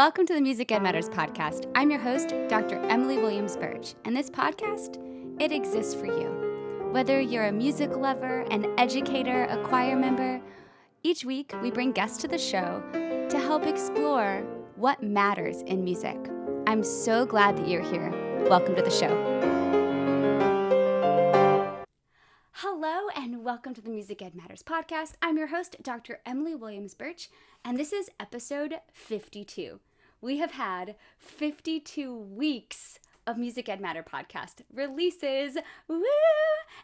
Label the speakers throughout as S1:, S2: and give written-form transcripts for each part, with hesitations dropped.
S1: Welcome to the Music Ed Matters podcast. I'm your host, Dr. Emily Williams Birch, and this podcast, it exists for you. Whether you're a music lover, an educator, a choir member, each week we bring guests to the show to help explore what matters in music. I'm so glad that you're here. Welcome to the show. Hello and welcome to the Music Ed Matters podcast. I'm your host, Dr. Emily Williams Birch, and this is episode 52. We have had 52 weeks of Music Ed Matter podcast releases. Woo!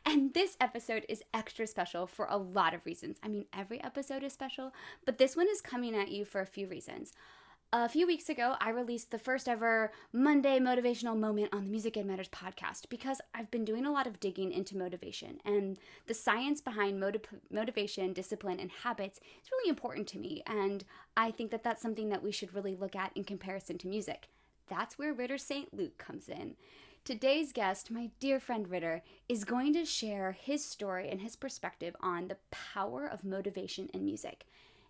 S1: And this episode is extra special for a lot of reasons. I mean, every episode is special, but this one is coming at you for a few reasons. A few weeks ago, I released the first ever Monday motivational moment on the Music Ed Matters podcast because I've been doing a lot of digging into motivation, and the science behind motivation, discipline, and habits is really important to me, and I think that that's something that we should really look at in comparison to music. That's where Riter St. Luke comes in. Today's guest, my dear friend Riter, is going to share his story and his perspective on the power of motivation in music.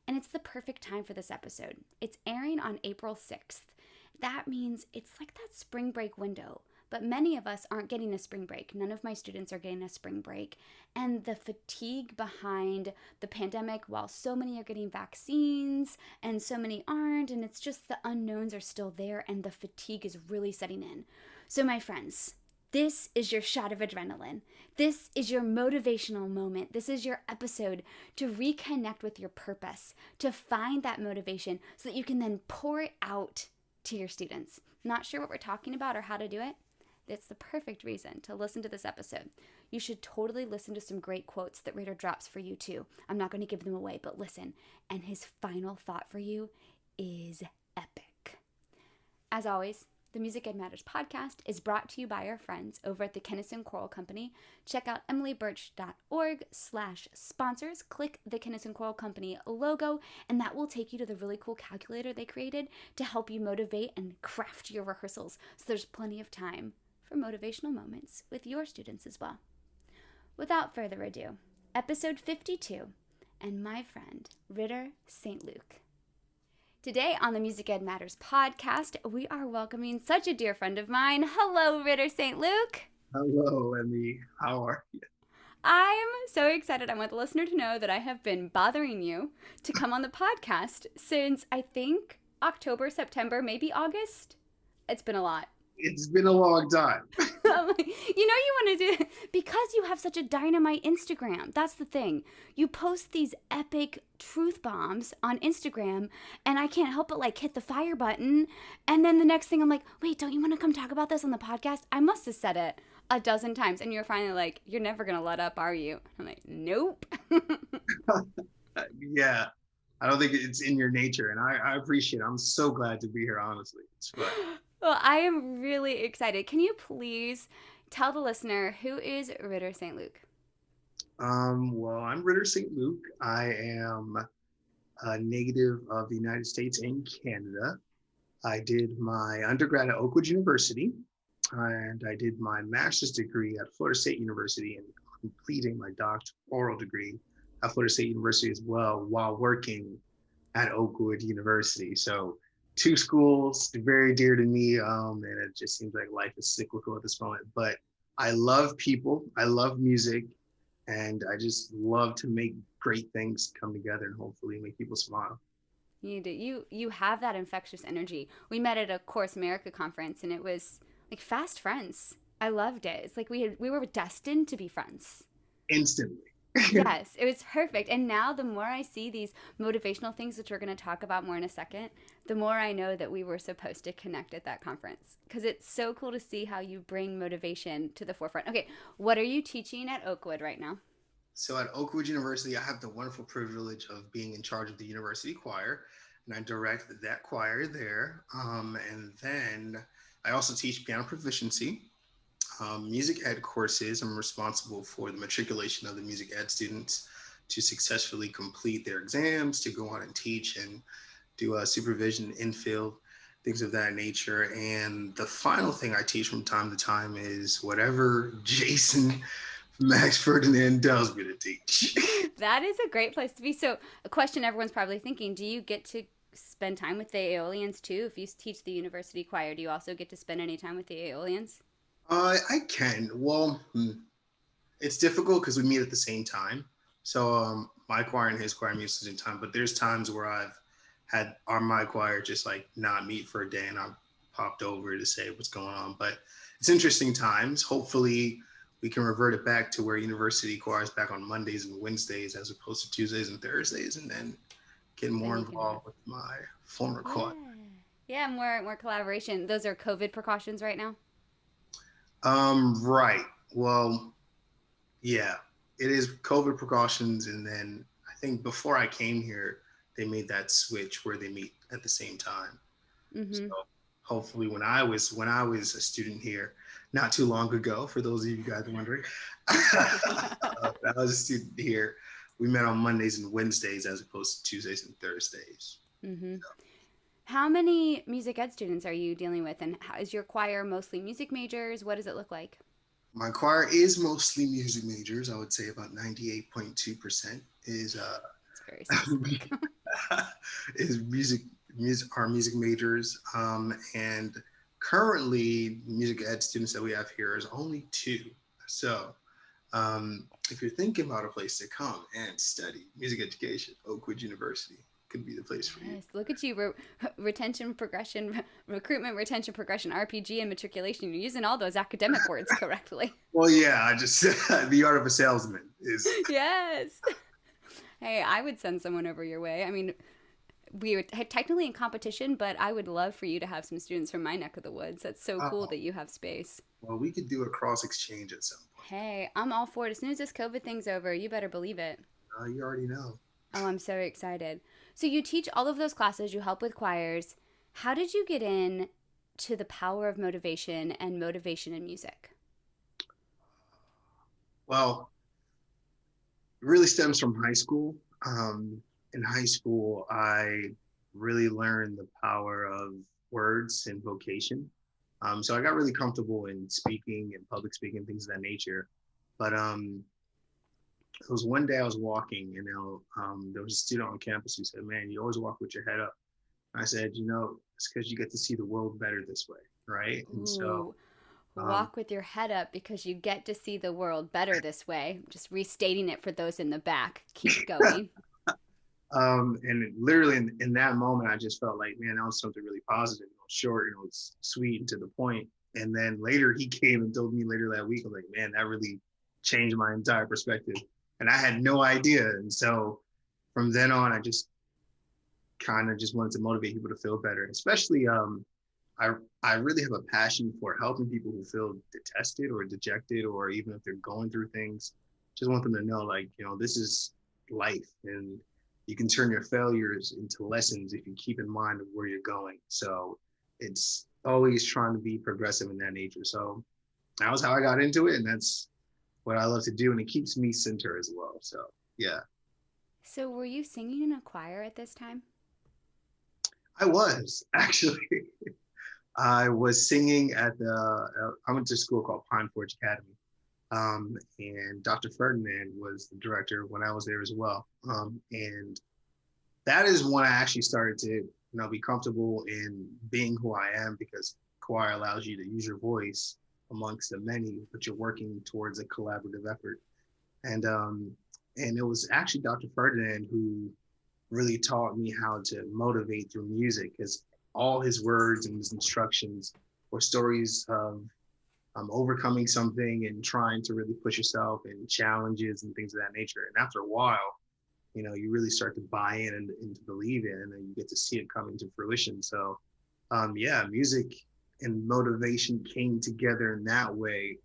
S1: And it's the perfect time for this episode. It's airing on April 6th. That means it's like that spring break window. But many of us aren't getting a spring break. None of my students are getting a spring break. And the fatigue behind the pandemic, while so many are getting vaccines and so many aren't, and it's just the unknowns are still there and the fatigue is really setting in. So my friends, this is your shot of adrenaline. This is your motivational moment. This is your episode to reconnect with your purpose, to find that motivation so that you can then pour it out to your students. Not sure what we're talking about or how to do it? It's the perfect reason to listen to this episode. You should totally listen to some great quotes that Riter drops for you too. I'm not going to give them away, but listen. And his final thought for you is epic. As always, the Music Ed Matters podcast is brought to you by our friends over at the Kennison Choral Company. Check out emilybirch.org/sponsors. Click the Kennison Choral Company logo, and that will take you to the really cool calculator they created to help you motivate and craft your rehearsals. So there's plenty of time for motivational moments with your students as well. Without further ado, episode 52, and my friend, Riter St. Luke. Today on the Music Ed Matters podcast, we are welcoming such a dear friend of mine. Hello, Riter St. Luke.
S2: Hello, Emmy. How are you?
S1: I'm so excited. I want the listener to know that I have been bothering you to come on the podcast since, I think, October, September, maybe August. It's been a lot.
S2: It's been a long time.
S1: You want to do, because you have such a dynamite Instagram. That's the thing. You post these epic truth bombs on Instagram, and I can't help but hit the fire button. And then the next thing I'm like, wait, don't you want to come talk about this on the podcast? I must have said it a dozen times. And you're finally like, you're never going to let up, are you? I'm like, nope.
S2: Yeah, I don't think it's in your nature. And I appreciate it. I'm so glad to be here, honestly. It's fun.
S1: Well, I am really excited. Can you please tell the listener, who is Riter St. Luke?
S2: Well, I'm Riter St. Luke. I am a native of the United States and Canada. I did my undergrad at Oakwood University, and I did my master's degree at Florida State University, and completing my doctoral degree at Florida State University as well while working at Oakwood University. So 2 schools, very dear to me, and it just seems like life is cyclical at this moment. But I love people, I love music, and I just love to make great things come together and hopefully make people smile.
S1: You do. You have that infectious energy. We met at a Chorus America conference, and it was like fast friends. I loved it. It's like we were destined to be friends.
S2: Instantly.
S1: Yes, it was perfect. And now the more I see these motivational things, which we're going to talk about more in a second, the more I know that we were supposed to connect at that conference, because it's so cool to see how you bring motivation to the forefront. Okay, what are you teaching at Oakwood right now?
S2: So at Oakwood University, I have the wonderful privilege of being in charge of the university choir, and I direct that choir there. And then I also teach piano proficiency. Music ed courses. I'm responsible for the matriculation of the music ed students to successfully complete their exams, to go on and teach and do supervision in field, things of that nature. And the final thing I teach from time to time is whatever Jason Max Ferdinand tells me to teach.
S1: That is a great place to be. So a question everyone's probably thinking, do you get to spend time with the Aeolians too? If you teach the university choir, do you also get to spend any time with the Aeolians?
S2: I can. Well, it's difficult because we meet at the same time. So my choir and his choir meet at the same time. But there's times where I've had my choir just like not meet for a day, and I've popped over to say what's going on. But it's interesting times. Hopefully, we can revert it back to where university choir is back on Mondays and Wednesdays as opposed to Tuesdays and Thursdays, and then get
S1: Then
S2: more
S1: you can have,
S2: involved with my former choir.
S1: yeah, yeah, more collaboration. Those are COVID precautions right now.
S2: Right. Well, yeah, it is COVID precautions, and then I think before I came here, they made that switch where they meet at the same time. So
S1: Mm-hmm.
S2: hopefully, when I was a student here, not too long ago, for those of you guys wondering, when I was a student here, we met on Mondays and Wednesdays as opposed to Tuesdays and Thursdays.
S1: Mm-hmm. How many music ed students are you dealing with, and is your choir mostly music majors? What does it look like?
S2: My choir is mostly music majors. I would say about 98.2% is
S1: It's very specific.
S2: is music majors. And currently, music ed students that we have here is only two. So if you're thinking about a place to come and study music education, Oakwood University could be the place for you.
S1: Yes, look at you. Retention, progression, recruitment, retention, progression, RPG, and matriculation. You're using all those academic words correctly.
S2: Well, yeah, I just the art of a salesman is.
S1: Yes. Hey, I would send someone over your way. I mean, we were technically in competition, but I would love for you to have some students from my neck of the woods. That's so cool
S2: Oh,
S1: that you have space.
S2: well, we could do a cross exchange at some point.
S1: Hey, I'm all for it. As soon as this COVID thing's over, you better believe it.
S2: You already know.
S1: Oh, I'm so excited. So you teach all of those classes, you help with choirs. How did you get in to the power of motivation and motivation in music?
S2: Well, it really stems from high school. In high school, I really learned the power of words and vocation. So I got really comfortable in speaking and public speaking, things of that nature. But it was one day I was walking, and there was a student on campus who said, "Man, you always walk with your head up." And I said, it's because you get to see the world better this way, right? And so
S1: Ooh,
S2: um,
S1: walk with your head up because you get to see the world better this way. Just restating it for those in the back. Keep going.
S2: Literally in that moment, I just felt like, man, that was something really positive, short, it's sweet and to the point. And then later he came and told me later that week, I was like, man, that really changed my entire perspective. And I had no idea. And so from then on, I just kind of just wanted to motivate people to feel better. Especially, I, I really have a passion for helping people who feel detested or dejected, or even if they're going through things, just want them to know, like, this is life, and you can turn your failures into lessons if you keep in mind of where you're going. So it's always trying to be progressive in that nature. So that was how I got into it, and that's what I love to do, and it keeps me center as well. So yeah,
S1: So, were you singing in a choir at this time?
S2: I was actually. I was singing at I went to school called Pine Forge Academy. And Dr. Ferdinand was the director when I was there as well. And that is when I actually started to, be comfortable in being who I am, because choir allows you to use your voice amongst the many, but you're working towards a collaborative effort. And it was actually Dr. Ferdinand who really taught me how to motivate through music, because all his words and his instructions were stories of overcoming something and trying to really push yourself and challenges and things of that nature. And after a while, you really start to buy in and to believe in, and then you get to see it come into fruition. So, yeah, music and motivation came together in that way,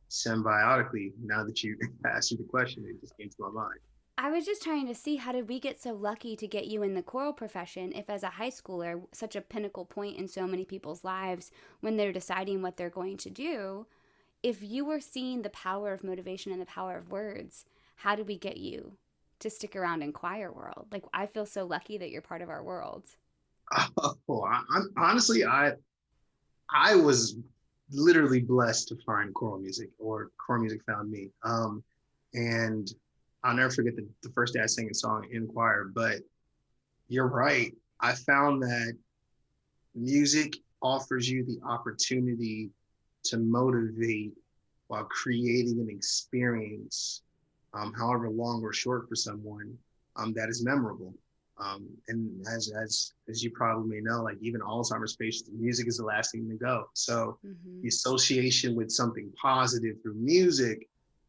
S2: symbiotically. Now that you asked me the question, it just came to my mind.
S1: I was just trying to see how did we get so lucky to get you in the choral profession if, as a high schooler, such a pinnacle point in so many people's lives when they're deciding what they're going to do, if you were seeing the power of motivation and the power of words, how did we get you to stick around in choir world? Like, I feel so lucky that you're part of our world.
S2: Oh, I'm honestly, I was literally blessed to find choral music, or choral music found me. And I'll never forget the first day I sang a song in choir. But you're right. I found that music offers you the opportunity to motivate while creating an experience, however long or short for someone, that is memorable. And as you probably may know, like even Alzheimer's patients, music is the last thing to go. So
S1: Mm-hmm.
S2: the association with something positive through music,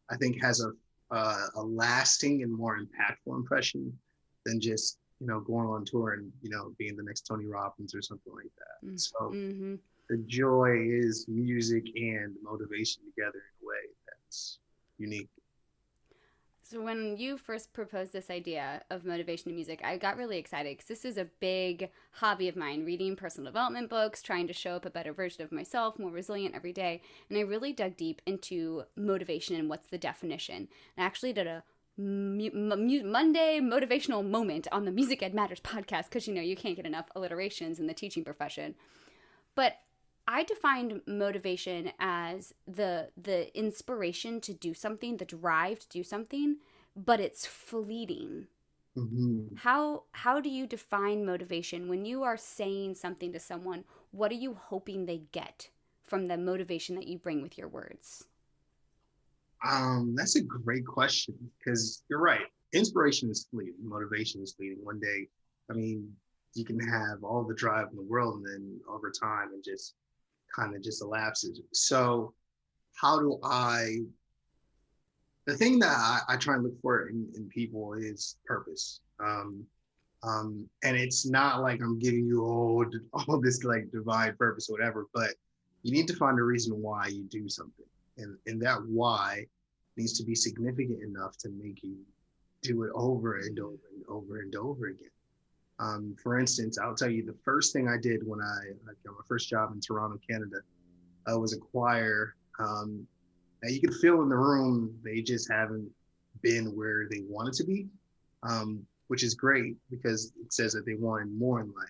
S2: I think, has a lasting and more impactful impression than just going on tour and being the next Tony Robbins or something like that. So
S1: Mm-hmm.
S2: the joy is music and motivation together in a way that's unique.
S1: So when you first proposed this idea of motivation in music, I got really excited because this is a big hobby of mine, reading personal development books, trying to show up a better version of myself, more resilient every day. And I really dug deep into motivation and what's the definition. And I actually did a Monday motivational moment on the Music Ed Matters podcast because you can't get enough alliterations in the teaching profession. But I defined motivation as the inspiration to do something, the drive to do something, but it's fleeting.
S2: Mm-hmm.
S1: How do you define motivation when you are saying something to someone? What are you hoping they get from the motivation that you bring with your words?
S2: That's a great question because you're right. Inspiration is fleeting, motivation is fleeting. One day, I mean, you can have all the drive in the world, and then over time, it just kind of just elapses. So, how do I? The thing that I try and look for in people is purpose. And it's not like I'm giving you all this like divine purpose or whatever, but you need to find a reason why you do something, and that why needs to be significant enough to make you do it over and over and over and over again. For instance, I'll tell you the first thing I did when I got my first job in Toronto, Canada, was a choir. That you could feel in the room they just haven't been where they wanted to be, which is great because it says that they wanted more in life.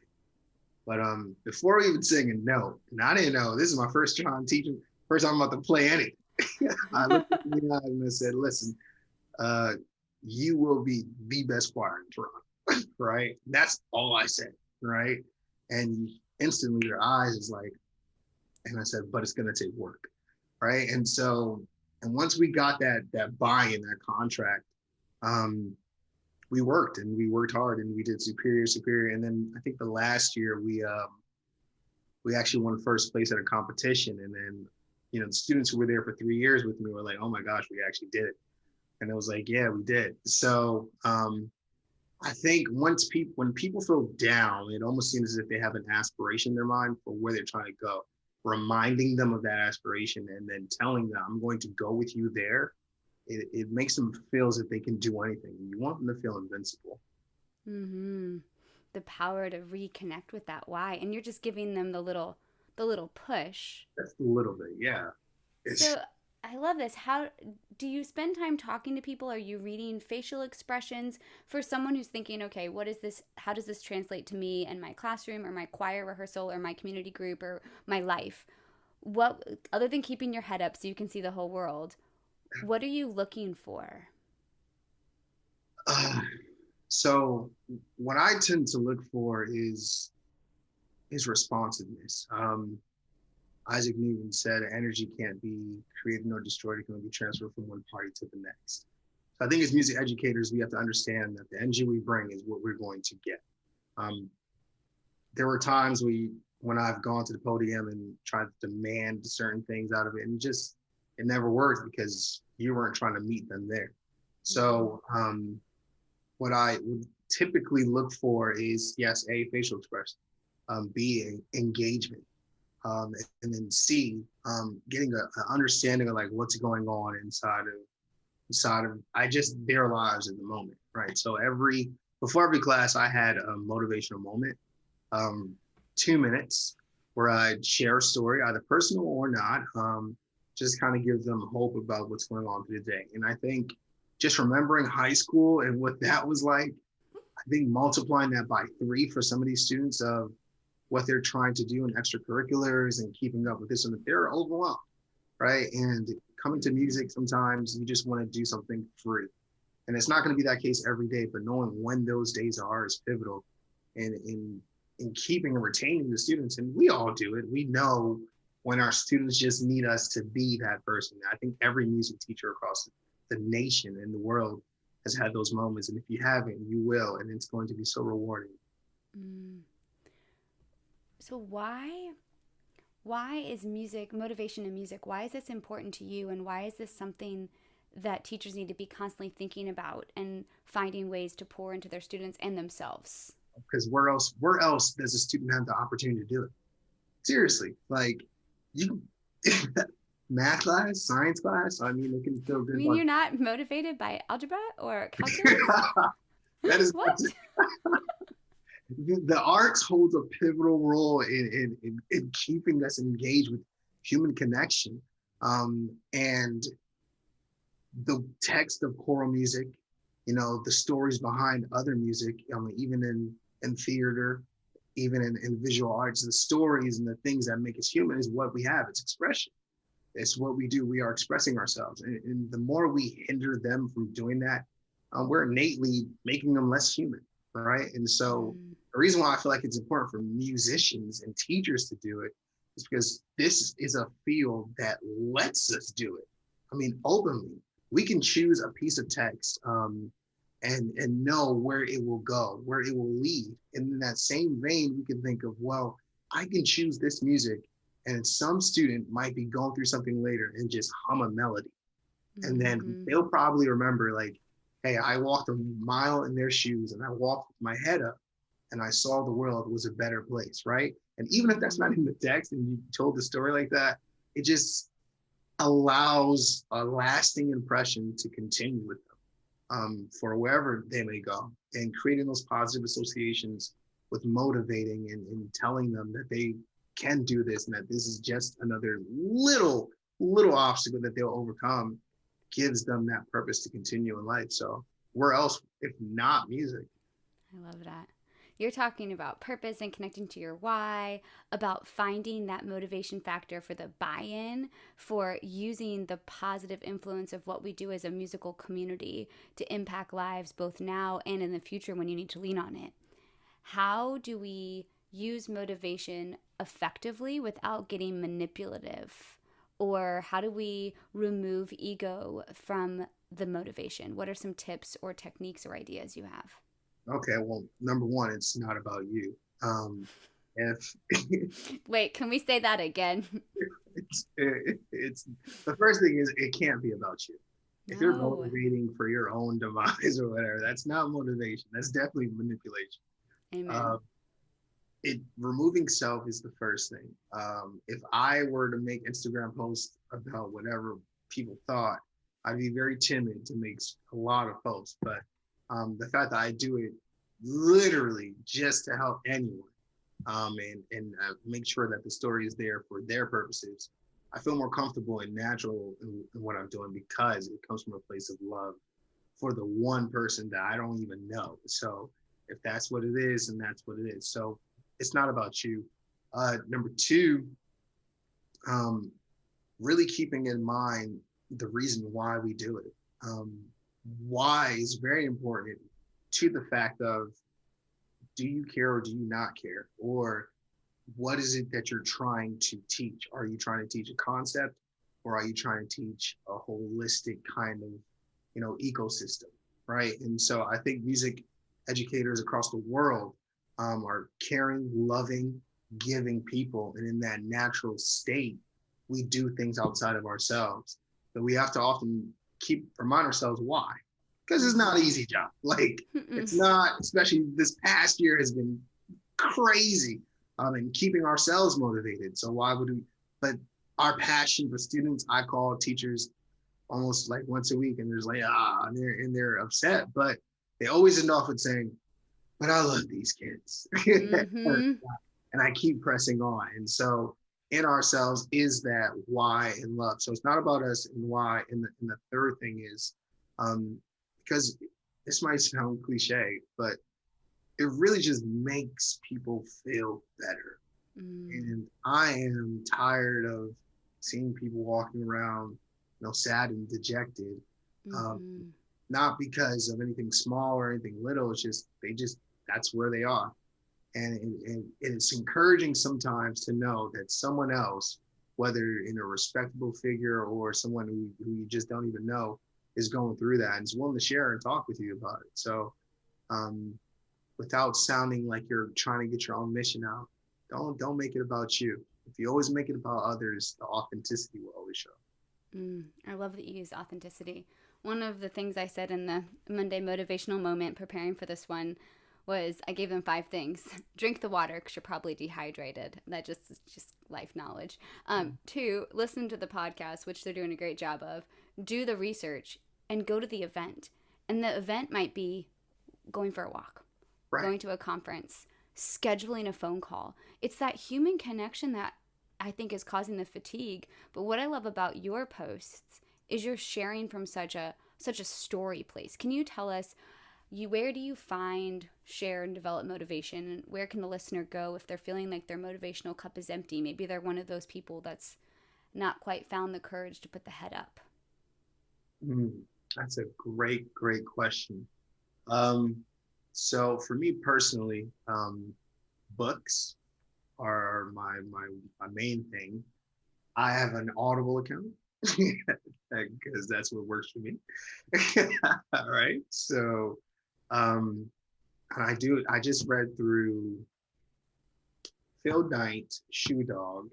S2: But before we even sing a note, and I didn't know this is my first time teaching, first time I'm about to play anything. I looked at the eyes and I said, "Listen, uh, you will be the best choir in Toronto, right?" That's all I said, right? And instantly their eyes is like, and I said, "But it's gonna take work." Right. And so, and once we got that buy-in, that contract, um, we worked hard and we did superior. And then I think the last year we actually won first place at a competition. And then, the students who were there for 3 years with me were like, "Oh my gosh, we actually did it." And it was like, "Yeah, we did." So I think when people feel down, it almost seems as if they have an aspiration in their mind for where they're trying to go. Reminding them of that aspiration and then telling them, "I'm going to go with you there." It makes them feel as if they can do anything. You want them to feel invincible.
S1: Mm-hmm. The power to reconnect with that why, and you're just giving them the little push.
S2: That's a little bit, yeah. It's
S1: So I love this. How do you spend time talking to people? Are you reading facial expressions for someone who's thinking, okay, what is this? How does this translate to me and my classroom or my choir rehearsal or my community group or my life? What, other than keeping your head up so you can see the whole world, what are you looking for?
S2: uh, so what I tend to look for is responsiveness. Isaac Newton said, "Energy can't be created nor destroyed; it can only be transferred from one party to the next." So I think as music educators, we have to understand that the energy we bring is what we're going to get. Um, there were times when I've gone to the podium and tried to demand certain things out of it, and just it never worked because you weren't trying to meet them there.
S1: Mm-hmm.
S2: So what I would typically look for is, yes, a facial expression, b engagement, and then c getting an understanding of like what's going on inside of I just their lives at the moment, right? So before every class, I had a motivational moment, um, 2 minutes where I'd share a story, either personal or not, just kind of give them hope about what's going on through the day. And I think just remembering high school and what that was like, I think multiplying that by 3 for some of these students of what they're trying to do in extracurriculars and keeping up with this and that, they're overwhelmed, right? And coming to
S1: Mm-hmm.
S2: music, sometimes you just want to do something free. And it's not going to be that case every day, but knowing when those days are is pivotal in in keeping and retaining the students. And we all do it. We know when our students just need us to be that person. I think every music teacher across the nation and the world has had those moments. And if you haven't, you will. And it's going to be so rewarding.
S1: Mm. So why is music, motivation in music, why is this important to you, and why is this something that teachers need to be constantly thinking about and finding ways to pour into their students and themselves?
S2: Because where else does a student have the opportunity to do it? Seriously, like you math class, science class, I mean, it can feel
S1: I
S2: good.
S1: mean, you're not motivated by algebra or calculus?
S2: That is
S1: What?
S2: the arts holds a pivotal role in keeping us engaged with human connection. And the text of choral music, the stories behind other music, even in theater, even in visual arts, the stories and the things that make us human is what we have. It's expression. It's what we do. We are expressing ourselves. And the more we hinder them from doing that, we're innately making them less human, right? And so the reason why I feel like it's important for musicians and teachers to do it is because this is a field that lets us do it. I mean, openly, we can choose a piece of text and know where it will go, where it will lead. And in that same vein, we can think of, well, I can choose this music, and some student might be going through something later and just hum a melody. And then they'll probably remember, like, hey, I walked a mile in their shoes and I walked with my head up and I saw the world was a better place, right? And even if that's not in the text and you told the story like that, it just allows a lasting impression to continue with them for wherever they may go, and creating those positive associations with motivating and telling them that they can do this and that this is just another little obstacle that they'll overcome, gives them that purpose to continue in life. So where else if not music?
S1: I love that. You're talking about purpose and connecting to your why, about finding that motivation factor for the buy in, for using the positive influence of what we do as a musical community to impact lives both now and in the future when you need to lean on it. How do we use motivation effectively without getting manipulative? Or how do we remove ego from the motivation? What are some tips or techniques or ideas you have?
S2: Okay, well, number one, it's not about you. If
S1: Wait, can we say that again?
S2: it's the first thing is it can't be about you. If you're
S1: No.
S2: motivating for your own demise or whatever, that's not motivation. That's definitely manipulation.
S1: Amen.
S2: Uh, it removing self is the first thing. If I were to make Instagram posts about whatever people thought, I'd be very timid to make a lot of posts. But the fact that I do it literally just to help anyone, and make sure that the story is there for their purposes, I feel more comfortable and natural in what I'm doing because it comes from a place of love for the one person that I don't even know. So if that's what it is, and that's what it is. So it's not about you. Number two, um, really keeping in mind the reason why we do it. Why is very important to the fact of, do you care or do you not care? Or what is it that you're trying to teach? Are you trying to teach a concept, or are you trying to teach a holistic kind of, ecosystem, right? And so I think music educators across the world are caring, loving, giving people. And in that natural state, we do things outside of ourselves. But we have to often remind ourselves why. Because it's not an easy job. Like, it's not, especially this past year has been crazy, and keeping ourselves motivated. So why would we? But our passion for students, I call teachers almost like once a week, and there's like, and they're upset, but they always end off with saying, but I love these kids.
S1: Mm-hmm.
S2: And I keep pressing on. And so in ourselves is that why and love. So it's not about us and why. And the third thing is, because this might sound cliche, but it really just makes people feel better. And I am tired of seeing people walking around, sad and dejected. Um,
S1: Mm-hmm.
S2: Not because of anything small or anything little. It's just, that's where they are. And it's encouraging sometimes to know that someone else, whether in a respectable figure or someone who you just don't even know, is going through that and is willing to share and talk with you about it. So um, without sounding like you're trying to get your own mission out, don't make it about you. If you always make it about others, the authenticity will always show.
S1: I love that you use authenticity. One of the things I said in the Monday motivational moment preparing for this one was I gave them 5 things. Drink the water because you're probably dehydrated. That just is just life knowledge. 2, listen to the podcast, which they're doing a great job of. Do the research and go to the event. And the event might be going for a walk,
S2: Right.
S1: going to a conference, scheduling a phone call. It's that human connection that I think is causing the fatigue. But what I love about your posts is you're sharing from such a story place. Can you tell us where do you find, share, and develop motivation, and where can the listener go if they're feeling like their motivational cup is empty? Maybe they're one of those people that's not quite found the courage to put the head up.
S2: That's a great question. Um, so for me personally, books are my main thing. I have an Audible account because that's what works for me. All right. So I just read through Phil Knight's Shoe Dog,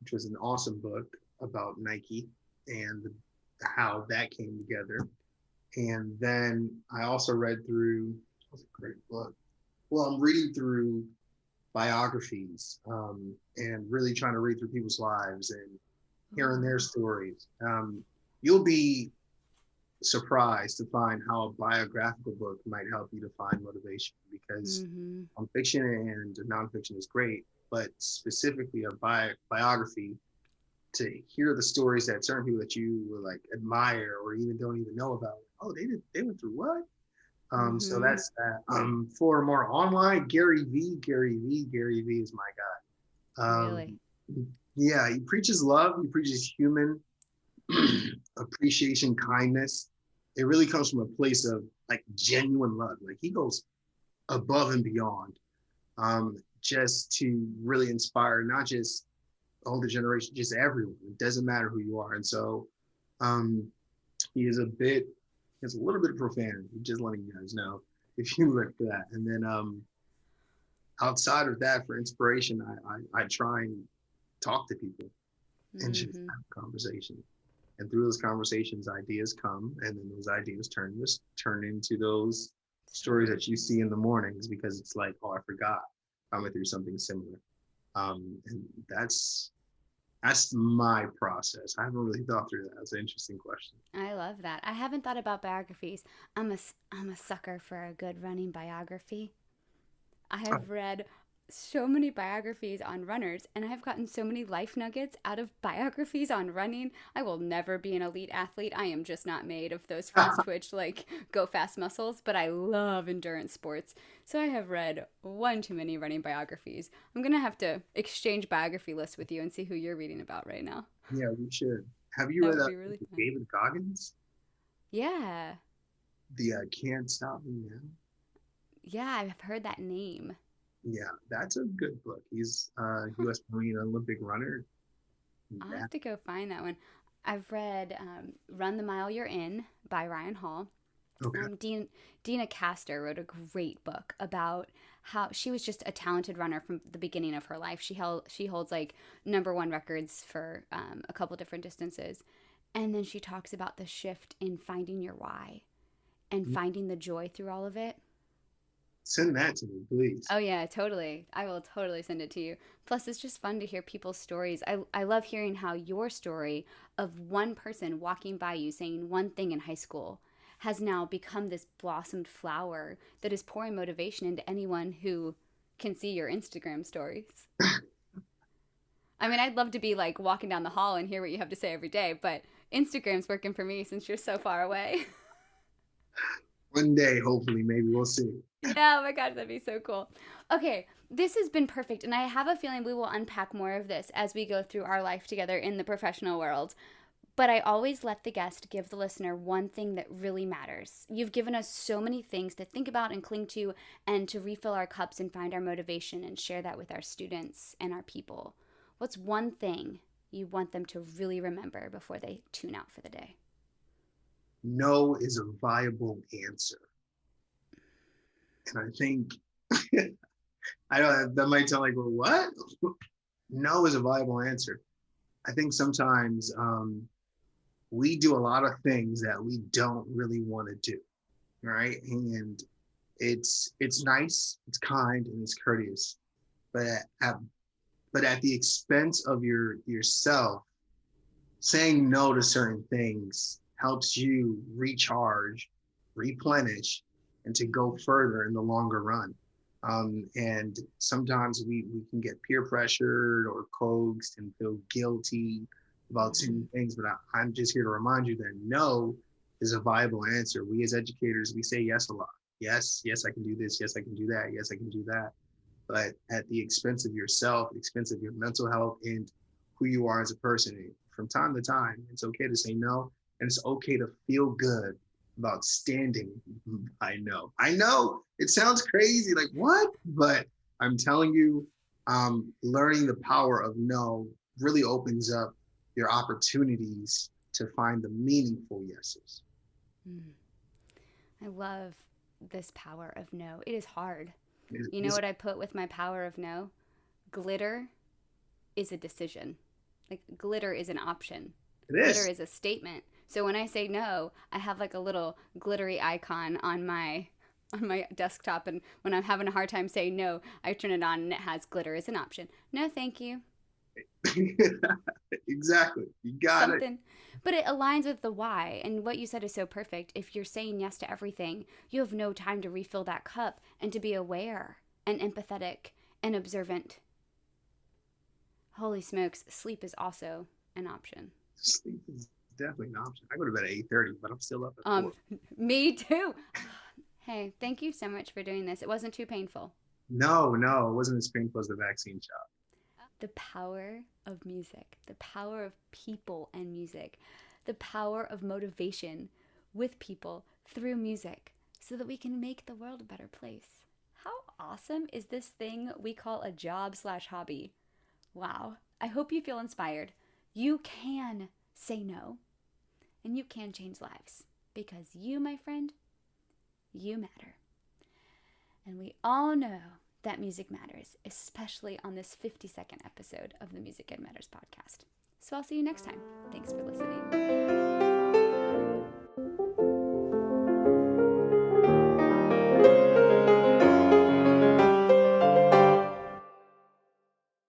S2: which was an awesome book about Nike and how that came together. And then I also read through, it was a great book. Well, I'm reading through biographies and really trying to read through people's lives and hearing their stories. You'll be surprised to find how a biographical book might help you to find motivation because fiction and nonfiction is great, but specifically a biography, to hear the stories that certain people that you were like admire or even don't even know about. Oh, they went through what? So that's that. For more online, Gary V is my guy.
S1: Really?
S2: Yeah, he preaches love. He preaches human appreciation, kindness. It really comes from a place of like genuine love. Like he goes above and beyond, just to really inspire not just older generation, just everyone. It doesn't matter who you are. And so he is a little bit of profanity, just letting you guys know if you look for that. And then outside of that, for inspiration, I try and talk to people and just have a conversation. And through those conversations, ideas come, and then those ideas turn into those stories that you see in the mornings, because it's like, oh, I forgot I went through something similar. And that's my process. I haven't really thought through that. That's an interesting question.
S1: I love that. I haven't thought about biographies. I'm a sucker for a good running biography. I
S2: Oh,
S1: have read so many biographies on runners, and I have gotten so many life nuggets out of biographies on running. I will never be an elite athlete. I am just not made of those fast twitch, like go fast muscles, but I love endurance sports. So I have read one too many running biographies. I'm going to have to exchange biography lists with you and see who you're reading about right now.
S2: yeah, we should. Have you
S1: That
S2: read
S1: would be really fun.
S2: David Goggins?
S1: Yeah.
S2: The Can't Stop Me Now?
S1: Yeah, I've heard that name.
S2: Yeah, that's a good book. He's U.S. Marine Olympic runner.
S1: I'll
S2: That,
S1: have to go find that one. I've read Run the Mile You're In by Ryan Hall.
S2: okay.
S1: Dina Castor wrote a great book about how she was just a talented runner from the beginning of her life. She holds like #1 records for a couple different distances, and then she talks about the shift in finding your why and finding the joy through all of it.
S2: Send that to me, please.
S1: Oh yeah, totally. I will totally send it to you. Plus, it's just fun to hear people's stories. I love hearing how your story of one person walking by you saying one thing in high school has now become this blossomed flower that is pouring motivation into anyone who can see your Instagram stories. I mean, I'd love to be like walking down the hall and hear what you have to say every day, but Instagram's working for me since you're so far away.
S2: One day, hopefully, maybe we'll see.
S1: Yeah, oh my gosh, that'd be so cool. Okay, this has been perfect, and I have a feeling we will unpack more of this as we go through our life together in the professional world. But I always let the guest give the listener one thing that really matters. You've given us so many things to think about and cling to, and to refill our cups and find our motivation and share that with our students and our people. What's one thing you want them to really remember before they tune out for the day?
S2: No is a viable answer. And I think, I don't, that might sound like, well, what? No is a viable answer. I think sometimes we do a lot of things that we don't really want to do, right? And it's nice, it's kind, and it's courteous, but at the expense of yourself, saying no to certain things helps you recharge, replenish, and to go further in the longer run. And sometimes we can get peer pressured or coaxed and feel guilty about certain things, but I'm just here to remind you that no is a viable answer. We as educators, we say yes a lot. Yes, yes, I can do this. Yes, I can do that. Yes, I can do that. But at the expense of yourself, the expense of your mental health and who you are as a person. From time to time, it's okay to say no, and it's okay to feel good about standing by no. I know it sounds crazy, like what? But I'm telling you, learning the power of no really opens up your opportunities to find the meaningful yeses.
S1: I love this power of no. It is hard.
S2: It
S1: You know
S2: is-
S1: what I put with my power of no? Glitter is a decision. Like, glitter is an option.
S2: it
S1: Glitter
S2: is.
S1: is a statement. So when I say no, I have like a little glittery icon on my desktop, and when I'm having a hard time saying no, I turn it on and it has glitter as an option. No, thank you.
S2: Exactly. You got it.
S1: Something. But it aligns with the why, and what you said is so perfect. If you're saying yes to everything, you have no time to refill that cup and to be aware and empathetic and observant. Holy smokes, sleep is also an option.
S2: Sleep is definitely an option. I go to bed at 8:30, but I'm still up at 4.
S1: Me too. Hey, thank you so much for doing this. It wasn't too painful.
S2: No, it wasn't as painful as the vaccine shot.
S1: The power of music, the power of people and music, the power of motivation with people through music so that we can make the world a better place. How awesome is this thing we call a job/hobby? Wow. I hope you feel inspired. You can say no, and you can change lives, because you, my friend, you matter. And we all know that music matters, especially on this 52nd episode of the Music Ed Matters podcast. So I'll see you next time. Thanks for listening.